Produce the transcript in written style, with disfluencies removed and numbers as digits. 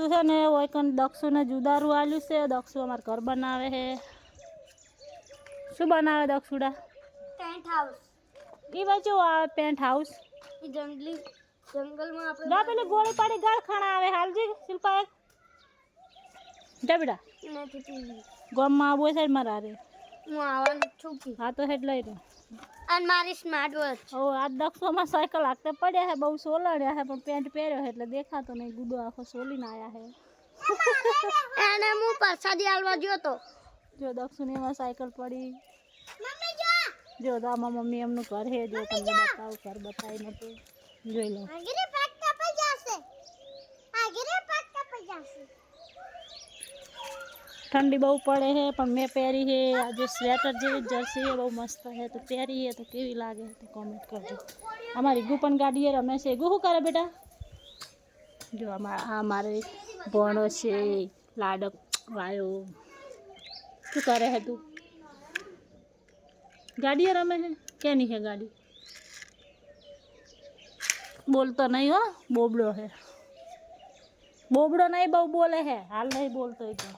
દક્ષુ છે ને હોય કન દક્ષુને જુદારું આલ્યું છે. દક્ષુ અમારે ઘર બનાવે છે. શું બનાવે દક્ષુડા? Tent house. એ બાજુ આવે પેન્ટ હાઉસ. એ જંગલમાં આપણે જા પેલી ગોળી પાડી ગાળ ખાણા આવે હાલજી શિલ્પા એક જા બેટા નથી ગામમાં આવું છે મારા રે હું આવવાનું છું કે હા તો હેડ લઈ રહ્યો અને મારી સ્માર્ટ વોચ. ઓ આ દક્ષોમાં સાયકલ હાંકતે પડ્યા હે બહુ સોલડ્યા હે પણ પેન્ટ પહેર્યો છે એટલે દેખાતો નહીં ગુડો આખો સોલીને આયા હે એને હું પ્રસાદી આલવા ગયો તો જો દક્ષુની એમાં સાયકલ પડી જો તો આમાં મમ્મી એમનું ઘર હે જો તમને બતાવું ઘર બતાવીને તો જોઈ લો ઠંડી બહુ પડે છે પણ મેં પહેરી છે આજે સ્વેટર જેવી જર્સી બહુ મસ્ત છે તો પહેરી છે તો કેવી લાગે તો કોમેન્ટ કરજો. અમારી ગુ પણ ગાડીએ રમે છે. ગુ શું કરે બેટા? જો આ મારે ભણો છે લાડક વાયો શું કરે છે તું? ગાડીએ રમે છે કેની છે ગાડી? બોલતો નહીં હો બોબડો છે. બોબડો નહીં બહુ બોલે છે હાલ નહીં બોલતો એ તો